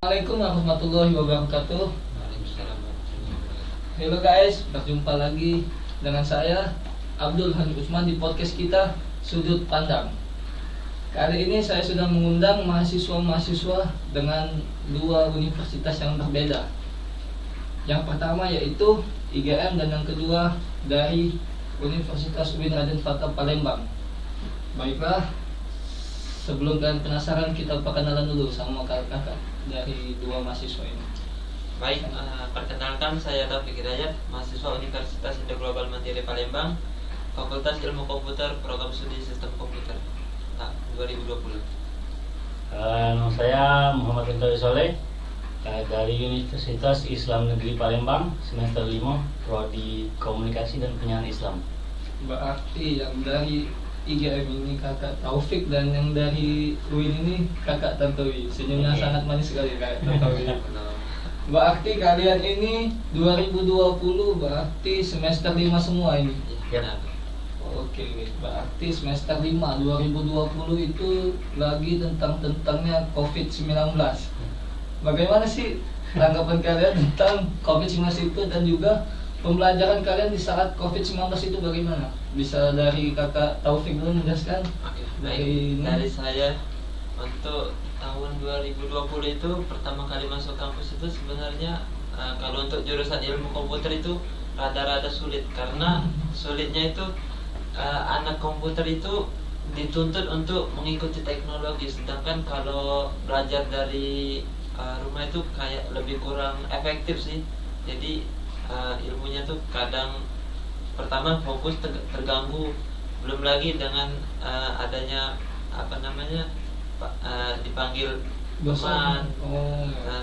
Assalamualaikum warahmatullahi wabarakatuh. Waalaikumsalam warahmatullahi wabarakatuh. Halo guys, berjumpa lagi dengan saya Abdul Hani Usman di podcast kita Sudut Pandang. Kali ini saya sudah mengundang mahasiswa-mahasiswa dengan dua universitas yang berbeda. Yang pertama yaitu IGM dan yang kedua dari Universitas UIN Raden Fatah Palembang. Baiklah, sebelum kalian penasaran, kita perkenalan dulu sama kakak dari dua mahasiswa ini. Baik, perkenalkan saya Taufik Hidayat, mahasiswa Universitas Indo Global Mandiri Palembang, Fakultas Ilmu Komputer, Program Studi Sistem Komputer 2020. Nama saya Muhammad Rintowi Soleh, dari Universitas Islam Negeri Palembang, semester 5, Prodi Komunikasi dan Penyiaran Islam. Berarti yang dari IGM ini kakak Taufik dan yang dari UIN ini kakak Tantowi. Senyumnya sangat manis sekali kakak Tantowi. Berarti kalian ini 2020 berarti semester 5 semua ini. Ya. Oke, berarti semester 5 2020 itu lagi tentangnya COVID-19. Bagaimana sih tanggapan kalian tentang COVID-19 itu dan juga pembelajaran kalian di saat COVID-19 itu bagaimana? Bisa dari kakak Taufik dulu menjelaskan. Oke, Dari baik. Dari saya untuk tahun 2020 itu pertama kali masuk kampus itu sebenarnya kalau untuk jurusan ilmu komputer itu rada-rada sulit karena sulitnya itu anak komputer itu dituntut untuk mengikuti teknologi, sedangkan kalau belajar dari rumah itu kayak lebih kurang efektif sih. Jadi ilmunya tuh kadang pertama fokus terganggu, belum lagi dengan adanya dipanggil teman,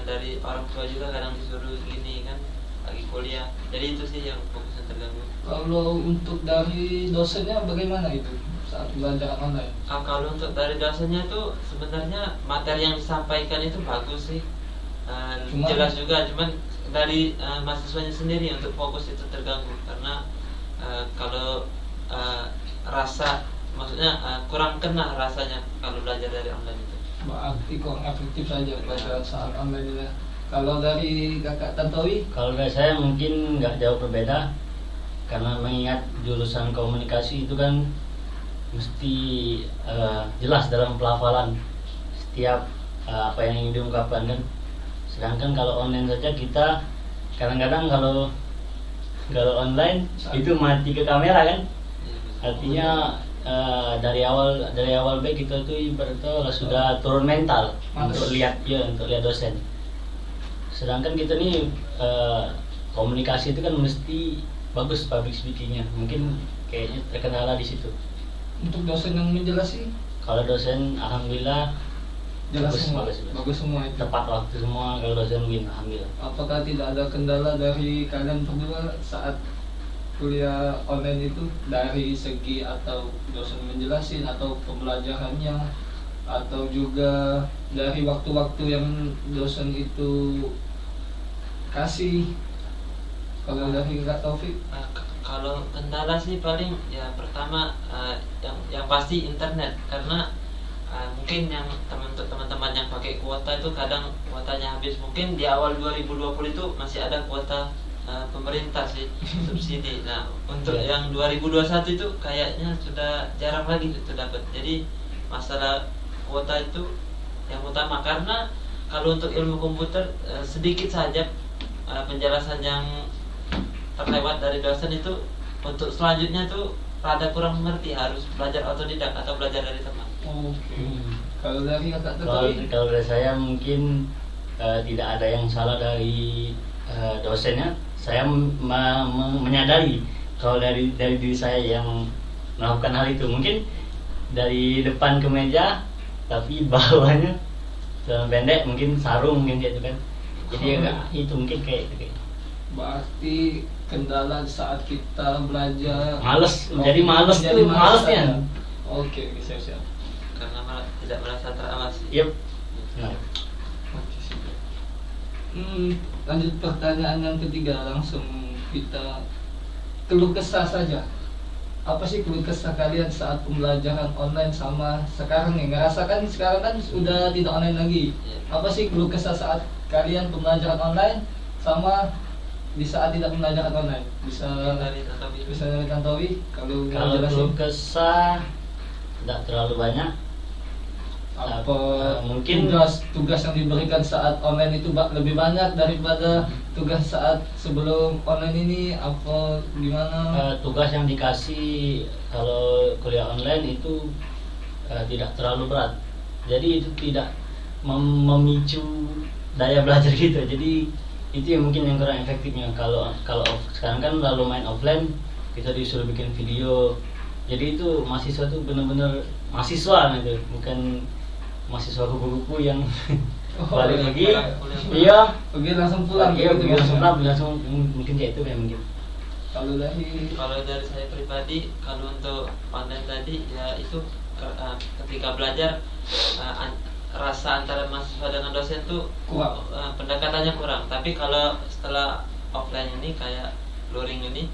dari orang tua juga kadang disuruh gini kan lagi kuliah, jadi itu sih yang fokusnya terganggu. Kalau untuk dari dosennya bagaimana itu saat belajar online? Kalau untuk dari dosennya tuh sebenarnya materi yang disampaikan itu bagus sih, jelas juga, cuman dari mahasiswanya sendiri untuk fokus itu terganggu karena kalau maksudnya kurang kena rasanya kalau belajar dari online itu. Berarti kurang efektif saja belajar saat online ini. Kalau dari kakak Tantowi? Kalau dari saya mungkin nggak jauh berbeda, karena mengingat jurusan komunikasi itu kan mesti jelas dalam pelafalan setiap apa yang ingin diungkapkan kan. Sedangkan kalau online saja kita kadang-kadang kalau online itu mati ke kamera kan, artinya dari awal baik kita tuh ibaratnya sudah turun mental untuk lihat dosen. Sedangkan kita nih komunikasi itu kan mesti bagus public speakingnya, mungkin kayaknya terkendala di situ. Untuk dosen yang menjelasi? Kalau dosen alhamdulillah Jelas bagus. Bagus semua itu. Tepat waktu semua kalau dosen win, alhamdulillah. Apakah tidak ada kendala dari kalian berdua saat kuliah online itu dari segi atau dosen menjelasin atau pembelajarannya atau juga dari waktu-waktu yang dosen itu kasih? Kalau dari Kak Taufik? Kalau kendala sih paling ya pertama yang pasti internet, karena mungkin yang teman-teman yang pakai kuota itu kadang kuotanya habis. Mungkin di awal 2020 itu masih ada kuota pemerintah sih subsidi. Nah untuk yang 2021 itu kayaknya sudah jarang lagi itu dapat. Jadi masalah kuota itu yang utama, karena kalau untuk ilmu komputer sedikit saja penjelasan yang terlewat dari dosen itu, untuk selanjutnya tuh rada kurang mengerti, harus belajar otodidak atau belajar dari teman. Oke. Kalau dari kakak Tantowi? Kalau dari saya mungkin tidak ada yang salah dari dosennya. Saya menyadari kalau dari diri saya yang melakukan hal itu, mungkin dari depan ke meja tapi bawahnya celana pendek, mungkin sarung mungkin gitu kan. Jadi agak itu mungkin kayak itu. Berarti kendala saat kita belajar Males, jadi males tuh malesnya. Oke, siap. Karena tidak merasa terawasi. Yep. Oke, siap. Lanjut pertanyaan yang ketiga, langsung kita keluh kesah saja. apa sih keluh kesah kalian saat pembelajaran online sama sekarang nih? Ngerasakan sekarang kan sudah tidak online lagi. Apa sih keluh kesah saat kalian pembelajaran online sama di saat tidak pembelajaran online? Bisa Tantowi kalau Kalau jelasin. keluh kesah tidak terlalu banyak. Apa mungkin tugas yang diberikan saat online itu lebih banyak daripada tugas saat sebelum online ini, apa gimana? tugas yang dikasih kalau kuliah online itu tidak terlalu berat, jadi itu tidak memicu daya belajar gitu. Jadi itu yang mungkin yang kurang efektifnya. Kalau sekarang kan lalu main offline, kita disuruh bikin video, jadi itu mahasiswa tuh benar-benar mahasiswa gitu, bukan mahasiswa kupu-kupu yang balik lagi, iya, pergi langsung pulang, iya, gitu langsung maksudnya. pulang, langsung mungkin kayak itu kayak mungkin. Kalau dari saya pribadi, kalau untuk online tadi ya itu ketika belajar rasa antara mahasiswa dengan dosen tuh kurang, pendekatannya kurang. Tapi kalau setelah offline ini kayak luring ini,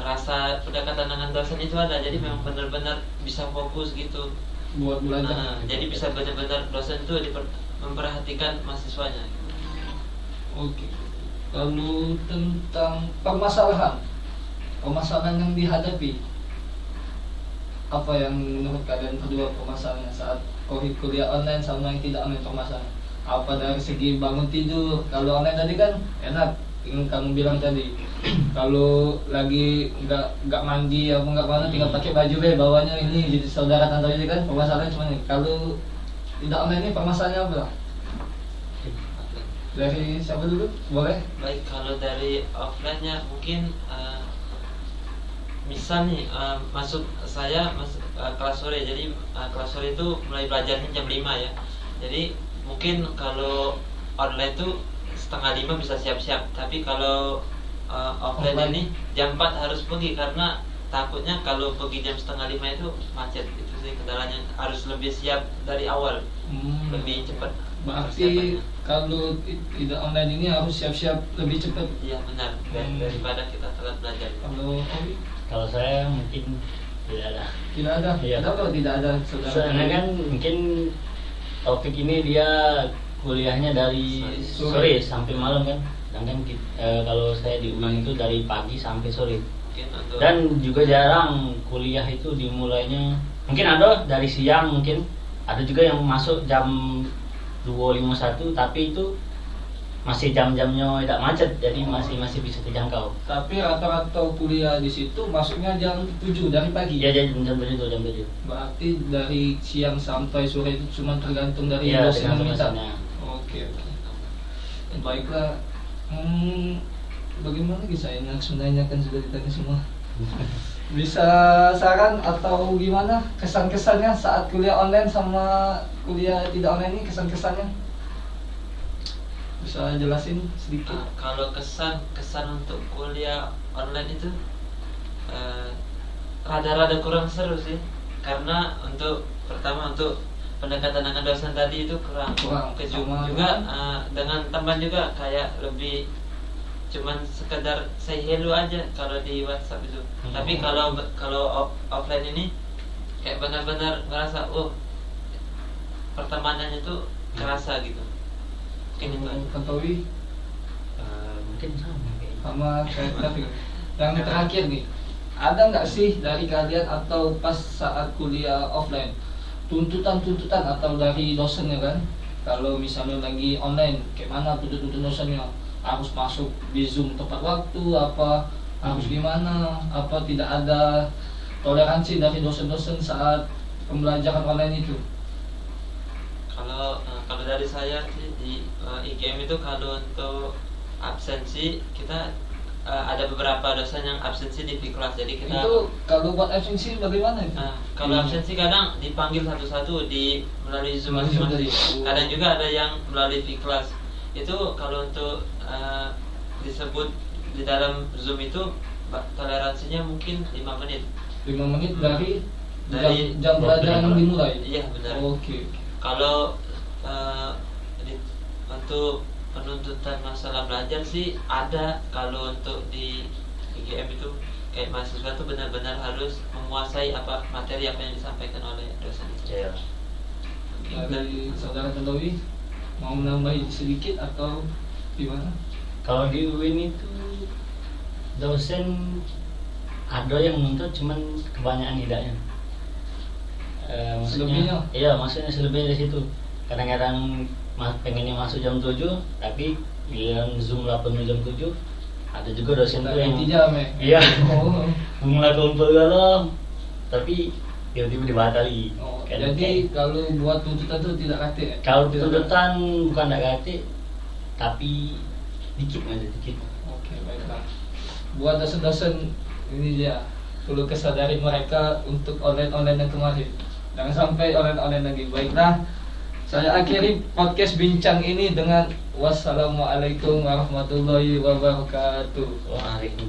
rasa pendekatan dengan dosen itu ada, jadi memang benar-benar bisa fokus gitu buat belajar. Jadi bisa benar-benar dosen itu memperhatikan mahasiswanya. Oke. Lalu tentang permasalahan yang dihadapi, apa yang menurut kalian kedua permasalahannya saat kuliah online sama yang tidak online permasalahan? Apa dari segi bangun tidur? Kalau online tadi kan enak, yang kamu bilang tadi. Kalau lagi nggak mandi apa nggak mana, tinggal pakai baju bawahnya ini jadi saudara tante ini kan permasalahannya cuma ini. Kalau tidak online ini permasalahannya apa? Dari siapa dulu? Boleh? Baik, kalau dari offline-nya mungkin misal nih saya masuk kelas sore. Jadi kelas sore itu mulai belajarnya jam 5 ya. Jadi mungkin kalau online tuh setengah 5 bisa siap-siap. Tapi kalau offline ini jam 4 harus pergi, karena takutnya kalau pergi jam setengah 5 itu macet. Itu sih kendalanya, harus lebih siap dari awal, lebih cepat. Berarti kalau tidak online ini harus siap-siap lebih cepat. Iya benar, daripada kita telat belajar. Kalau saya mungkin tidak ada. Tidak ada. Iya. Kenapa tidak ada, saudara? Soalnya kan mungkin topik ini dia kuliahnya dari sore sampai malam kan. Sedangkan kalau saya di UIN itu dari pagi sampai sore. Dan juga jarang kuliah itu dimulainya. Mungkin ada dari siang, mungkin ada juga yang masuk jam 2.51, tapi itu masih jam-jamnya tidak macet, jadi masih bisa terjangkau. Tapi rata-rata kuliah di situ masuknya jam 7 dari pagi. Ya, jam 7. Berarti dari siang sampai sore itu cuma tergantung dari ya, dosen yang minta. dosennya. Oke. Baiklah. Bagaimana lagi saya harus menanyakan, sudah ditanya semua. Bisa saran atau gimana kesan-kesannya saat kuliah online sama kuliah tidak online ini, kesan-kesannya? Bisa jelasin sedikit? Kalau kesan untuk kuliah online itu rada-rada kurang seru sih, karena pertama untuk pendekatan dengan dosen tadi itu kurang. Juga dengan teman juga kayak lebih cuman sekedar say hello aja kalau di WhatsApp itu. Tapi kalau offline ini kayak benar-benar ngerasa pertemanannya itu kerasa gitu. Mungkin itu aja. Tantowi Mungkin sama kayak Taufik. Yang terakhir nih, ada nggak sih dari kalian atau pas saat kuliah offline tuntutan atau dari dosennya kan? Kalau misalnya lagi online, kayak mana tuntut dosennya? Harus masuk di Zoom tepat waktu, apa harus gimana, apa tidak ada toleransi dari dosen-dosen saat pembelajaran online itu? Kalau dari saya sih di IGM itu kalau untuk absensi kita ada beberapa dosen yang absensi di kelas. Jadi kita itu kalau buat absensi bagaimana itu? Kalau absensi kadang dipanggil satu-satu melalui Zoom masing-masing. Kadang juga ada yang melalui kelas. Itu kalau untuk disebut di dalam Zoom itu toleransinya mungkin 5 menit. 5 menit dari jam belajar yang dimulai? Iya benar. Oke. Kalau untuk penuntutan masalah belajar sih ada. Kalau untuk di IGM itu kayak mahasiswa tuh benar-benar harus menguasai apa materi apa yang disampaikan oleh dosen itu. Ya. Dari saudara Tantowi mau menambahi sedikit atau gimana? Kalau di UIN itu dosen ada yang menuntut, cuman kebanyakan tidaknya. Selebihnya? Iya, maksudnya selebihnya di situ. Kadang-kadang pengennya masuk jam 7, tapi giliran Zoom 8 jam 7. Ada juga dosen tuh yang 3 jam ya? Iya. Oh. Melakukan program, tapi tiba-tiba dibatali. Oh, Kadang- jadi kalau buat tuntutan itu tidak kate ya? kalau Tidak. tuntutan bukan tidak kate, tapi dikit aja dikit. Oke, baiklah. Buat dosen-dosen ini dia perlu kesadari mereka untuk online yang kemarin. Jangan sampai online lagi. Baiklah, saya akhiri podcast bincang ini dengan wassalamualaikum warahmatullahi wabarakatuh. Waalaikumsalam.